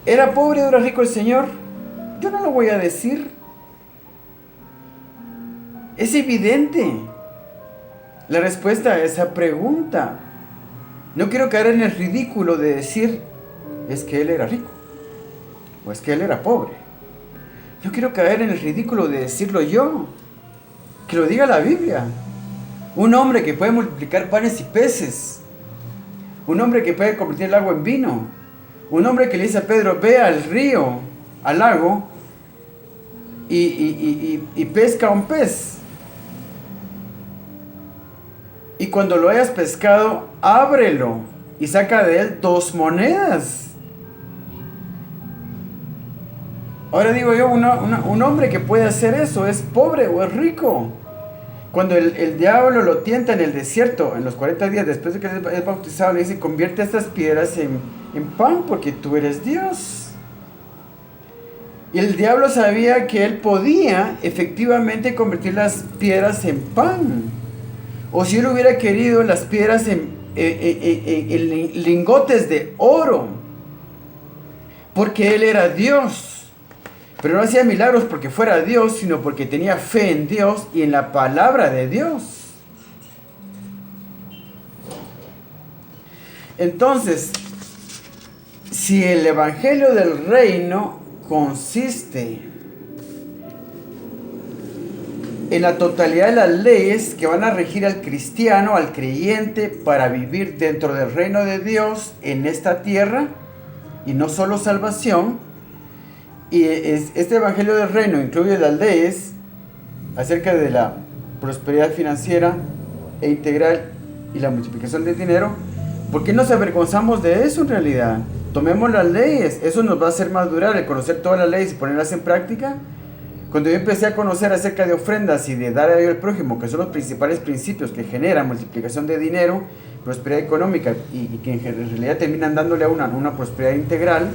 ¿Era pobre o era rico el Señor? Yo no lo voy a decir. Es evidente la respuesta a esa pregunta. No quiero caer en el ridículo de decir, es que él era rico, o es que él era pobre. No quiero caer en el ridículo de decirlo yo. Que lo diga la Biblia. Un hombre que puede multiplicar panes y peces. Un hombre que puede convertir el agua en vino. Un hombre que le dice a Pedro, ve al río, al lago, y pesca un pez. Y cuando lo hayas pescado, ábrelo y saca de él 2 monedas. Ahora digo yo, un hombre que puede hacer eso, ¿es pobre o es rico? Cuando el diablo lo tienta en el desierto, en los 40 días después de que es bautizado, le dice, convierte estas piedras en pan porque tú eres Dios. Y el diablo sabía que él podía efectivamente convertir las piedras en pan. O si él hubiera querido las piedras en lingotes de oro, porque él era Dios. Pero no hacía milagros porque fuera Dios, sino porque tenía fe en Dios y en la palabra de Dios. Entonces, si el evangelio del reino consiste en la totalidad de las leyes que van a regir al cristiano, al creyente, para vivir dentro del reino de Dios en esta tierra, y no solo salvación, y este evangelio del reino incluye las leyes acerca de la prosperidad financiera e integral y la multiplicación del dinero. ¿Por qué nos avergonzamos de eso en realidad? Tomemos las leyes, eso nos va a hacer madurar, el conocer todas las leyes y ponerlas en práctica. Cuando yo empecé a conocer acerca de ofrendas y de dar a Dios al prójimo, que son los principales principios que generan multiplicación de dinero, prosperidad económica y que en realidad terminan dándole a una prosperidad integral,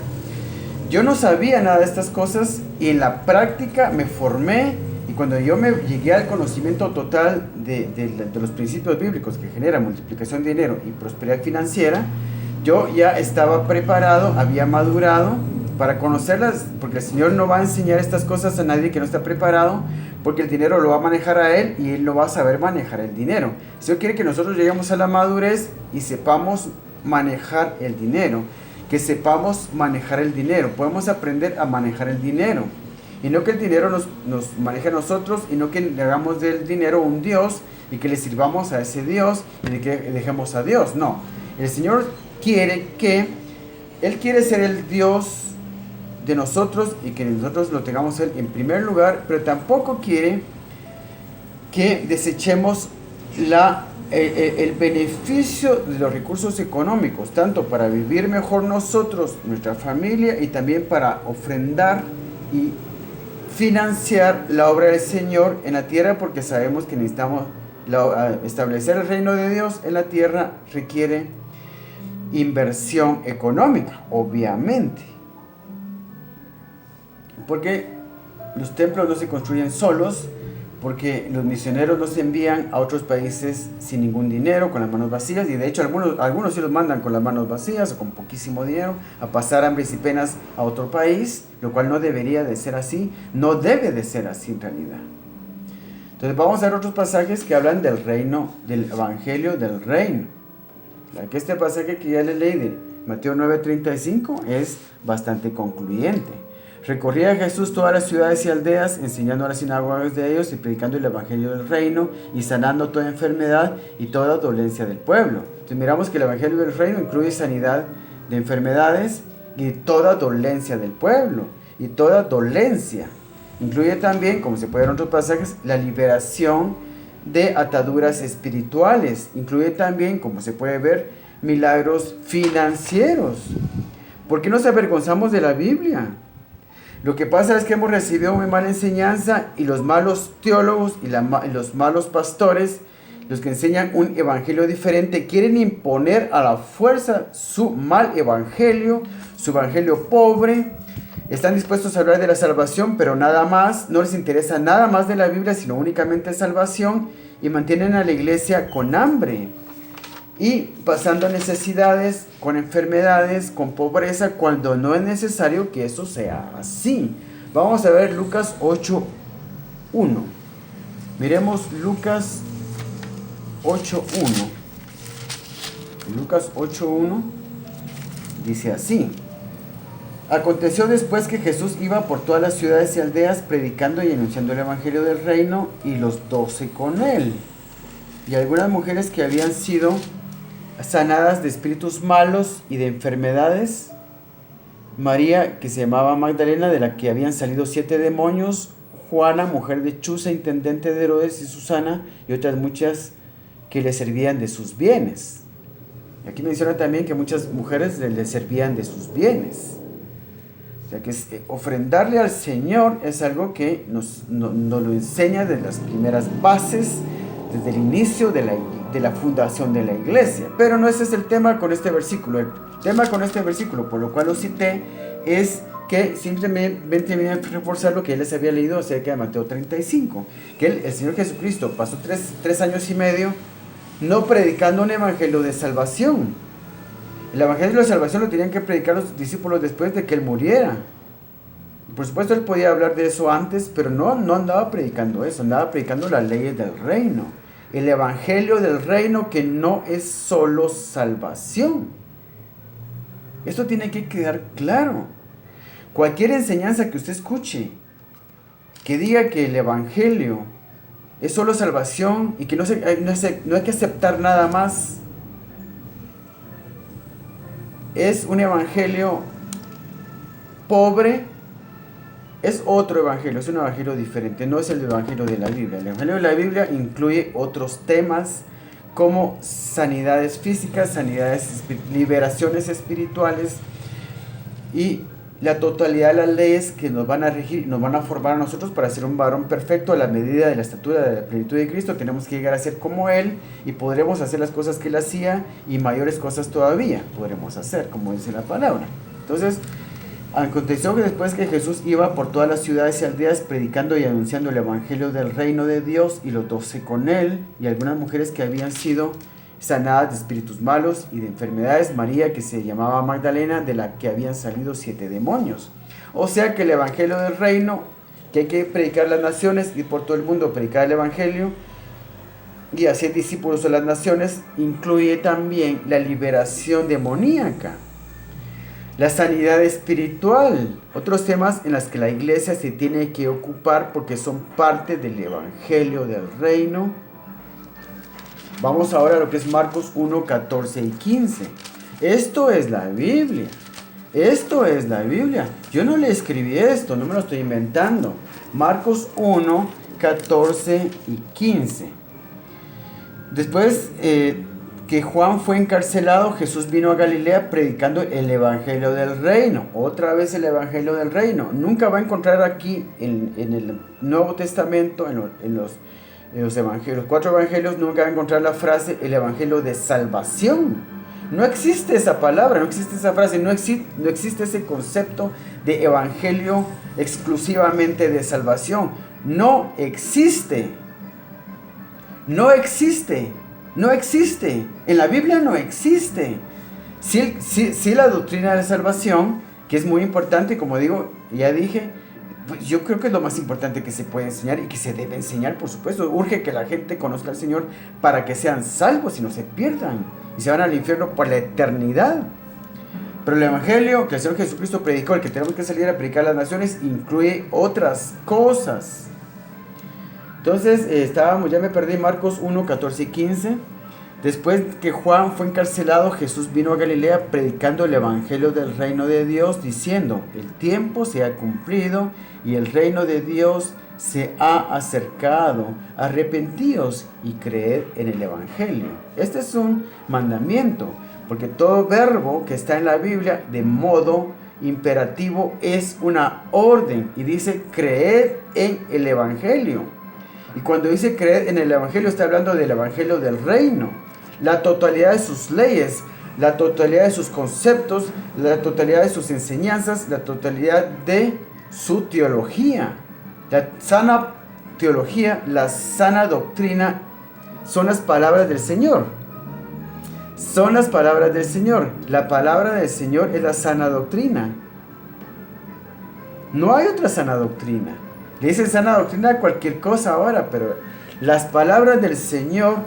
yo no sabía nada de estas cosas y en la práctica me formé. Y cuando yo me llegué al conocimiento total de los principios bíblicos que generan multiplicación de dinero y prosperidad financiera, yo ya estaba preparado, había madurado para conocerlas, porque el Señor no va a enseñar estas cosas a nadie que no está preparado, porque el dinero lo va a manejar a Él y Él no va a saber manejar el dinero. El Señor quiere que nosotros lleguemos a la madurez y sepamos manejar el dinero, que sepamos manejar el dinero. Podemos aprender a manejar el dinero. Y no que el dinero nos maneje a nosotros, y no que le hagamos del dinero un Dios y que le sirvamos a ese Dios y que dejemos a Dios. No, el Señor quiere Él quiere ser el Dios de nosotros y que nosotros lo tengamos Él en primer lugar, pero tampoco quiere que desechemos el beneficio de los recursos económicos, tanto para vivir mejor nosotros, nuestra familia, y también para ofrendar y financiar la obra del Señor en la tierra, porque sabemos que necesitamos establecer el reino de Dios en la tierra. Requiere inversión económica, obviamente, porque los templos no se construyen solos, porque los misioneros no se envían a otros países sin ningún dinero, con las manos vacías, y de hecho algunos sí los mandan con las manos vacías o con poquísimo dinero a pasar hambres y penas a otro país, lo cual no debería de ser así, no debe de ser así en realidad. Entonces vamos a ver otros pasajes que hablan del reino, del evangelio del reino. Este pasaje que ya le leí de Mateo 9:35 es bastante concluyente. Recorría Jesús todas las ciudades y aldeas, enseñando a las sinagogas de ellos y predicando el evangelio del reino y sanando toda enfermedad y toda dolencia del pueblo. Entonces miramos que el evangelio del reino incluye sanidad de enfermedades y toda dolencia del pueblo. Y toda dolencia incluye también, como se puede ver en otros pasajes, la liberación de ataduras espirituales. Incluye también, como se puede ver, milagros financieros. ¿Por qué nos avergonzamos de la Biblia? Lo que pasa es que hemos recibido muy mala enseñanza, y los malos teólogos y los malos pastores, los que enseñan un evangelio diferente, quieren imponer a la fuerza su mal evangelio, su evangelio pobre. Están dispuestos a hablar de la salvación, pero nada más, no les interesa nada más de la Biblia, sino únicamente salvación, y mantienen a la iglesia con hambre y pasando necesidades, con enfermedades, con pobreza, cuando no es necesario que eso sea así. Vamos a ver Lucas 8:1. Miremos Lucas 8:1. Lucas 8:1 dice así: Aconteció después que Jesús iba por todas las ciudades y aldeas predicando y anunciando el evangelio del reino, y los 12 con él. Y algunas mujeres que habían sido sanadas de espíritus malos y de enfermedades. María, que se llamaba Magdalena, de la que habían salido 7 demonios. Juana, mujer de Chuza, intendente de Herodes, y Susana, y otras muchas que le servían de sus bienes. Aquí menciona también que muchas mujeres le servían de sus bienes. O sea que ofrendarle al Señor es algo que nos lo enseña desde las primeras bases, desde el inicio de la fundación de la iglesia. Pero no ese es el tema con este versículo. El tema con este versículo, por lo cual lo cité, es que simplemente viene a reforzar lo que él les había leído acerca de Mateo 35. Que el Señor Jesucristo pasó 3 años y medio no predicando un evangelio de salvación. El evangelio de salvación lo tenían que predicar los discípulos después de que él muriera. Por supuesto, él podía hablar de eso antes, pero no andaba predicando eso, andaba predicando las leyes del reino. El evangelio del reino, que no es solo salvación. Esto tiene que quedar claro. Cualquier enseñanza que usted escuche, que diga que el evangelio es solo salvación y que no hay que aceptar nada más, es un evangelio pobre. Es otro evangelio, es un evangelio diferente, no es el evangelio de la Biblia. El evangelio de la Biblia incluye otros temas como sanidades físicas, liberaciones espirituales y la totalidad de las leyes que nos van a regir, nos van a formar a nosotros para ser un varón perfecto a la medida de la estatura de la plenitud de Cristo. Tenemos que llegar a ser como Él y podremos hacer las cosas que Él hacía y mayores cosas todavía podremos hacer, como dice la palabra. Entonces, aconteció que después que Jesús iba por todas las ciudades y aldeas predicando y anunciando el evangelio del reino de Dios, y los 12 con él, y algunas mujeres que habían sido sanadas de espíritus malos y de enfermedades, María, que se llamaba Magdalena, de la que habían salido 7 demonios. O sea que el evangelio del reino, que hay que predicar a las naciones, y por todo el mundo predicar el evangelio y hacer discípulos a las naciones, incluye también la liberación demoníaca, la sanidad espiritual, otros temas en los que la iglesia se tiene que ocupar porque son parte del evangelio del reino. Vamos ahora a lo que es Marcos 1, 14 y 15. Esto es la Biblia. Esto es la Biblia. Yo no le escribí esto, no me lo estoy inventando. Marcos 1, 14 y 15. Después que Juan fue encarcelado, Jesús vino a Galilea predicando el evangelio del reino. Otra vez el evangelio del reino. Nunca va a encontrar aquí en el Nuevo Testamento, en los evangelios, 4 evangelios, nunca va a encontrar la frase el evangelio de salvación. No existe esa palabra, no existe esa frase, no existe ese concepto de evangelio exclusivamente de salvación. No existe. No existe. No existe. En la Biblia no existe. Sí, la doctrina de salvación, que es muy importante, como ya dije, pues yo creo que es lo más importante que se puede enseñar y que se debe enseñar, por supuesto. Urge que la gente conozca al Señor para que sean salvos y no se pierdan y se van al infierno por la eternidad. Pero el evangelio que el Señor Jesucristo predicó, el que tenemos que salir a predicar a las naciones, incluye otras cosas. Entonces, ya me perdí, Marcos 1, 14 y 15. Después que Juan fue encarcelado, Jesús vino a Galilea predicando el evangelio del reino de Dios, diciendo: el tiempo se ha cumplido y el reino de Dios se ha acercado. Arrepentíos y creed en el evangelio. Este es un mandamiento, porque todo verbo que está en la Biblia de modo imperativo es una orden, y dice creed en el evangelio. Y cuando dice creer en el evangelio, está hablando del evangelio del reino. La totalidad de sus leyes, la totalidad de sus conceptos, la totalidad de sus enseñanzas, la totalidad de su teología. La sana teología, la sana doctrina son las palabras del Señor. Son las palabras del Señor. La palabra del Señor es la sana doctrina. No hay otra sana doctrina. Le dicen sana doctrina a cualquier cosa ahora, pero las palabras del Señor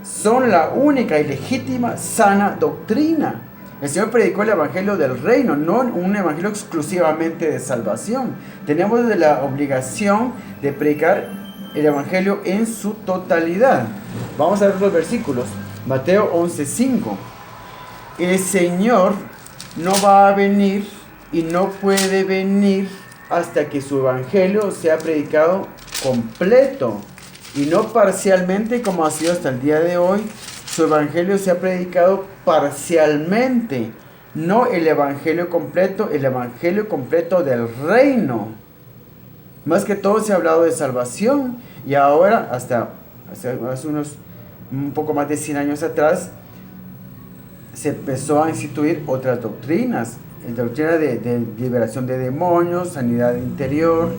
son la única y legítima sana doctrina. El Señor predicó el evangelio del reino, no un evangelio exclusivamente de salvación. Tenemos la obligación de predicar el evangelio en su totalidad. Vamos a ver los versículos. Mateo 11:5. El Señor no va a venir y no puede venir hasta que su evangelio sea predicado completo y no parcialmente, como ha sido hasta el día de hoy. Su evangelio sea predicado parcialmente, no el evangelio completo del reino. Más que todo se ha hablado de salvación, y ahora hasta hace un poco más de 100 años atrás se empezó a instituir otras doctrinas. Doctrina de liberación de demonios, sanidad interior,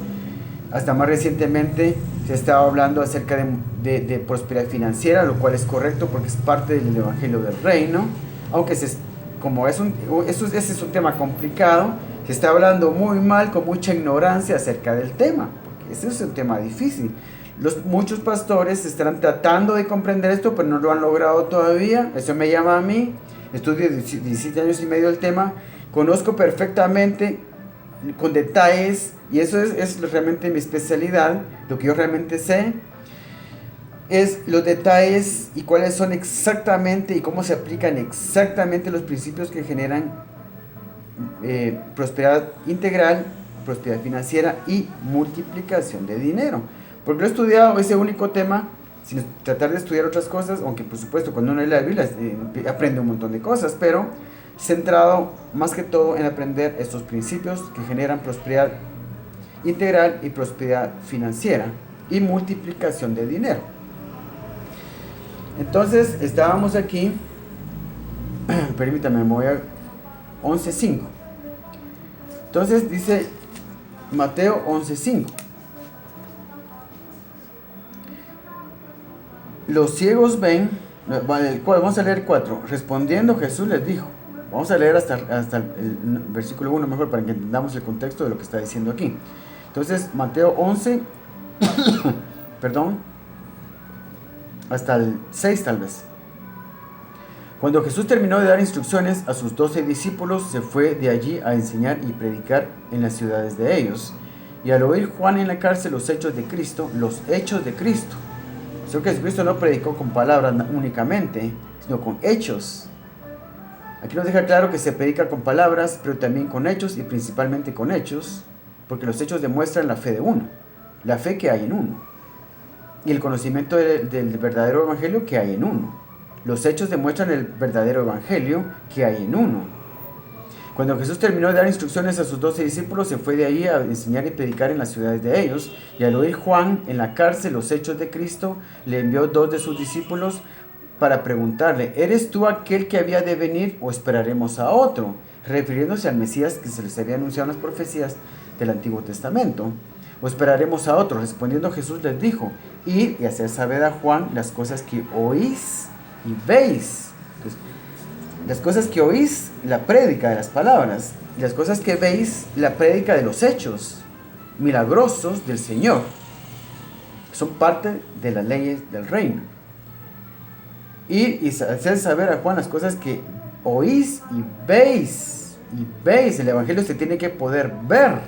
hasta más recientemente se estaba hablando acerca de prosperidad financiera, lo cual es correcto porque es parte del Evangelio del Reino, aunque como ese es un tema complicado, se está hablando muy mal, con mucha ignorancia acerca del tema, porque ese es un tema difícil. Muchos pastores estarán tratando de comprender esto, pero no lo han logrado todavía. Eso me llama a mí. Estudio 17 años y medio el tema. Conozco perfectamente, con detalles, y eso es realmente mi especialidad. Lo que yo realmente sé es los detalles y cuáles son exactamente y cómo se aplican exactamente los principios que generan prosperidad integral, prosperidad financiera y multiplicación de dinero. Porque lo he estudiado ese único tema, sin tratar de estudiar otras cosas, aunque por supuesto cuando uno lee la Biblia aprende un montón de cosas, pero centrado más que todo en aprender estos principios que generan prosperidad integral y prosperidad financiera y multiplicación de dinero. Entonces estábamos aquí, permítame, me voy a 11.5. Entonces dice Mateo 11.5. Los ciegos ven, vamos a leer 4. Respondiendo Jesús les dijo, vamos a leer hasta el versículo 1 mejor para que entendamos el contexto de lo que está diciendo aquí. Entonces Mateo 11, perdón, hasta el 6 tal vez. Cuando Jesús terminó de dar instrucciones a sus 12 discípulos, se fue de allí a enseñar y predicar en las ciudades de ellos. Y al oír Juan en la cárcel los hechos de Cristo, que Jesucristo no predicó con palabras únicamente, sino con hechos. Aquí nos deja claro que se predica con palabras, pero también con hechos, y principalmente con hechos, porque los hechos demuestran la fe de uno, la fe que hay en uno, y el conocimiento del verdadero evangelio que hay en uno. Los hechos demuestran el verdadero evangelio que hay en uno. Cuando Jesús terminó de dar instrucciones a sus 12 discípulos, se fue de allí a enseñar y predicar en las ciudades de ellos. Y al oír Juan en la cárcel los hechos de Cristo, le envió 2 de sus discípulos para preguntarle, ¿eres tú aquel que había de venir o esperaremos a otro? Refiriéndose al Mesías que se les había anunciado en las profecías del Antiguo Testamento. ¿O esperaremos a otro? Respondiendo Jesús les dijo, id y hacer saber a Juan las cosas que oís y veis. Entonces, las cosas que oís, la prédica de las palabras, y las cosas que veis, la prédica de los hechos milagrosos del Señor. Son parte de las leyes del reino. Y hacer saber a Juan las cosas que oís y veis. Y veis, el evangelio se tiene que poder ver.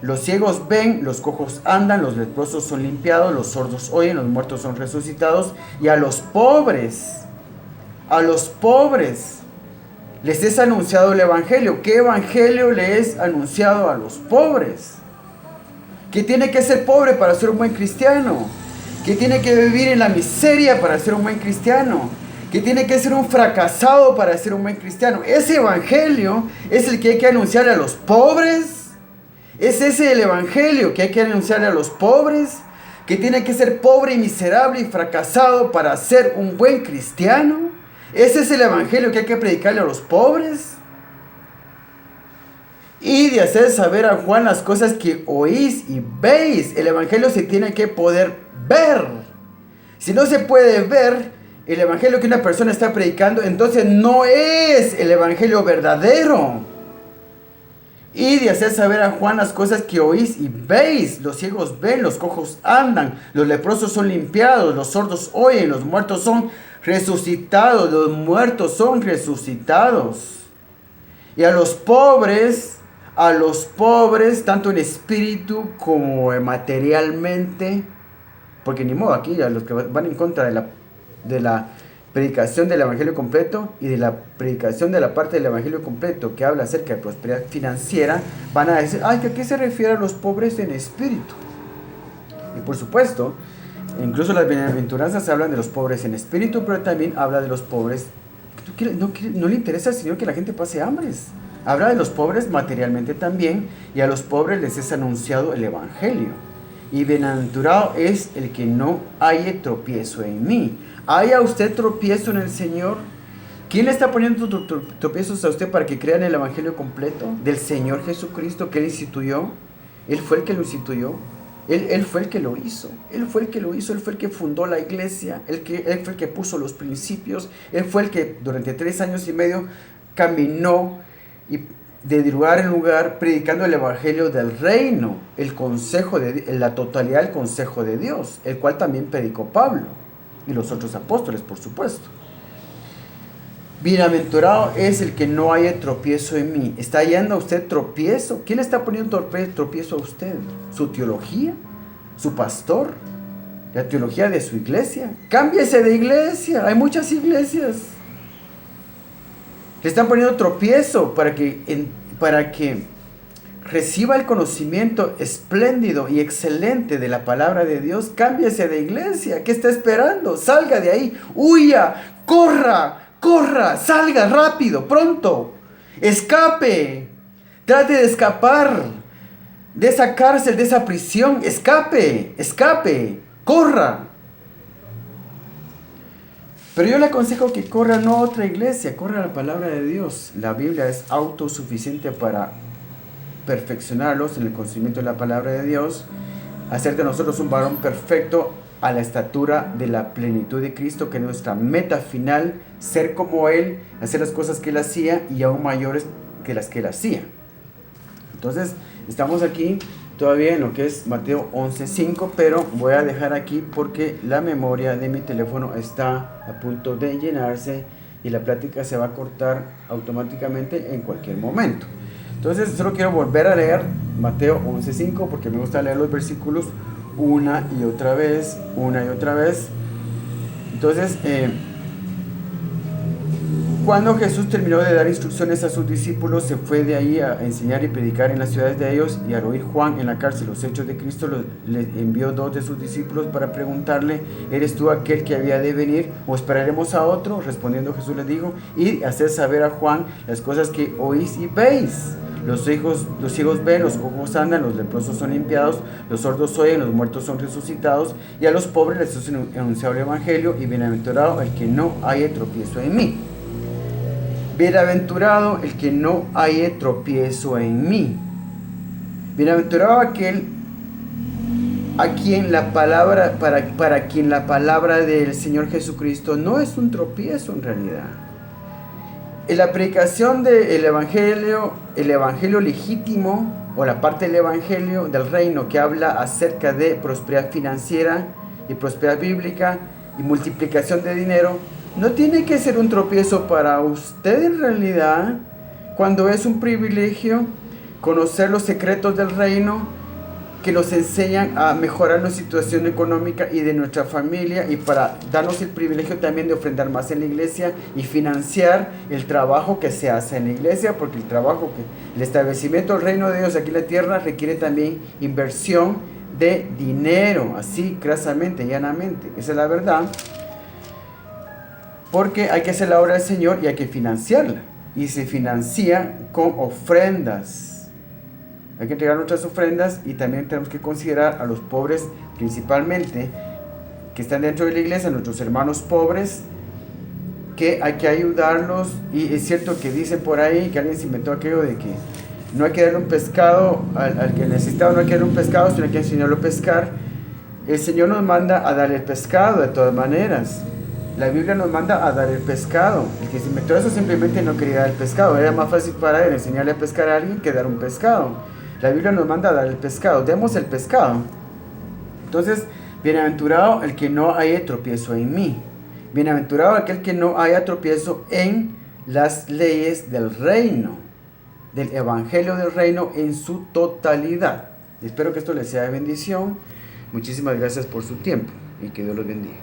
Los ciegos ven, los cojos andan, los leprosos son limpiados, los sordos oyen, los muertos son resucitados. Y a los pobres les es anunciado el evangelio. ¿Qué evangelio le es anunciado a los pobres? ¿Qué tiene que ser pobre para ser un buen cristiano? ¿Qué tiene que vivir en la miseria para ser un buen cristiano? ¿Qué tiene que ser un fracasado para ser un buen cristiano? Ese evangelio es el que hay que anunciarle a los pobres. ¿Es ese el evangelio que hay que anunciarle a los pobres? ¿Que tiene que ser pobre y miserable y fracasado para ser un buen cristiano? ¿Ese es el evangelio que hay que predicarle a los pobres? Y de hacer saber a Juan las cosas que oís y veis. El evangelio se tiene que poder ver. Si no se puede ver el evangelio que una persona está predicando, entonces no es el evangelio verdadero. Y de hacer saber a Juan las cosas que oís y veis. Los ciegos ven, los cojos andan, los leprosos son limpiados, los sordos oyen, los muertos son resucitados, Y a los pobres, tanto en espíritu como materialmente, porque ni modo, aquí a los que van en contra de la predicación del evangelio completo y de la predicación de la parte del evangelio completo que habla acerca de prosperidad financiera, van a decir, ay, ¿a qué se refiere a los pobres en espíritu? Y por supuesto, incluso las bienaventuranzas hablan de los pobres en espíritu, pero también habla de los pobres no le interesa al Señor que la gente pase hambres. Habla de los pobres materialmente también, y a los pobres les es anunciado el evangelio. Y bienaventurado es el que no halle tropiezo en mí. ¿Haya usted tropiezo en el Señor? ¿Quién le está poniendo tropiezos a usted para que crea en el evangelio completo del Señor Jesucristo que Él instituyó? Él fue el que lo instituyó. Él fue el que lo hizo, Él fue el que lo hizo, Él fue el que fundó la iglesia, Él fue el que puso los principios, Él fue el que durante 3 años y medio caminó y de lugar en lugar predicando el evangelio del reino, la totalidad del consejo de Dios, el cual también predicó Pablo y los otros apóstoles, por supuesto. Bienaventurado es el que no haya tropiezo en mí. ¿Está hallando a usted tropiezo? ¿Quién le está poniendo tropiezo a usted? ¿Su teología? ¿Su pastor? ¿La teología de su iglesia? Cámbiese de iglesia. Hay muchas iglesias. Le están poniendo tropiezo para que reciba el conocimiento espléndido y excelente de la palabra de Dios. Cámbiese de iglesia. ¿Qué está esperando? Salga de ahí. Huya. Corra. Corra, salga rápido, pronto, escape, trate de escapar de esa cárcel, de esa prisión, escape, corra. Pero yo le aconsejo que corra no a otra iglesia, corra a la palabra de Dios. La Biblia es autosuficiente para perfeccionarlos en el conocimiento de la palabra de Dios, hacer de nosotros un varón perfecto a la estatura de la plenitud de Cristo, que es nuestra meta final, ser como Él, hacer las cosas que Él hacía y aún mayores que las que Él hacía. Entonces, estamos aquí todavía en lo que es Mateo 11:5, pero voy a dejar aquí porque la memoria de mi teléfono está a punto de llenarse y la plática se va a cortar automáticamente en cualquier momento. Entonces, solo quiero volver a leer Mateo 11:5 porque me gusta leer los versículos una y otra vez. Entonces, cuando Jesús terminó de dar instrucciones a sus discípulos, se fue de ahí a enseñar y predicar en las ciudades de ellos, y al oír Juan en la cárcel los hechos de Cristo, le envió 2 de sus discípulos para preguntarle: ¿eres tú aquel que había de venir o esperaremos a otro? Respondiendo Jesús les dijo: id, haced saber a Juan las cosas que oís y veis. Los ciegos ven, los cojos andan, los leprosos son limpiados, los sordos oyen, los muertos son resucitados, y a los pobres les es anunciado el evangelio, y bienaventurado el que no haya tropiezo en mí. Bienaventurado el que no haya tropiezo en mí. Bienaventurado aquel a quien la palabra, para quien la palabra del Señor Jesucristo no es un tropiezo en realidad. En la predicación del evangelio, el evangelio legítimo, o la parte del evangelio del reino que habla acerca de prosperidad financiera y prosperidad bíblica y multiplicación de dinero, no tiene que ser un tropiezo para usted en realidad, cuando es un privilegio conocer los secretos del reino que nos enseñan a mejorar nuestra situación económica y de nuestra familia, y para darnos el privilegio también de ofrendar más en la iglesia y financiar el trabajo que se hace en la iglesia, porque el establecimiento del reino de Dios aquí en la tierra requiere también inversión de dinero, así crasamente, llanamente. Esa es la verdad, porque hay que hacer la obra del Señor y hay que financiarla, y se financia con ofrendas. Hay que entregar nuestras ofrendas, y también tenemos que considerar a los pobres, principalmente, que están dentro de la iglesia, nuestros hermanos pobres, que hay que ayudarlos. Y es cierto que dicen por ahí que alguien se inventó aquello de que no hay que darle un pescado al que necesita, no hay que darle un pescado, sino hay que enseñarlo a pescar. El Señor nos manda a dar el pescado de todas maneras. La Biblia nos manda a dar el pescado. El que se inventó eso simplemente no quería dar el pescado. Era más fácil para él enseñarle a pescar a alguien que dar un pescado. La Biblia nos manda a dar el pescado. Demos el pescado. Entonces, bienaventurado el que no haya tropiezo en mí. Bienaventurado aquel que no haya tropiezo en las leyes del reino, del evangelio del reino en su totalidad. Espero que esto les sea de bendición. Muchísimas gracias por su tiempo y que Dios los bendiga.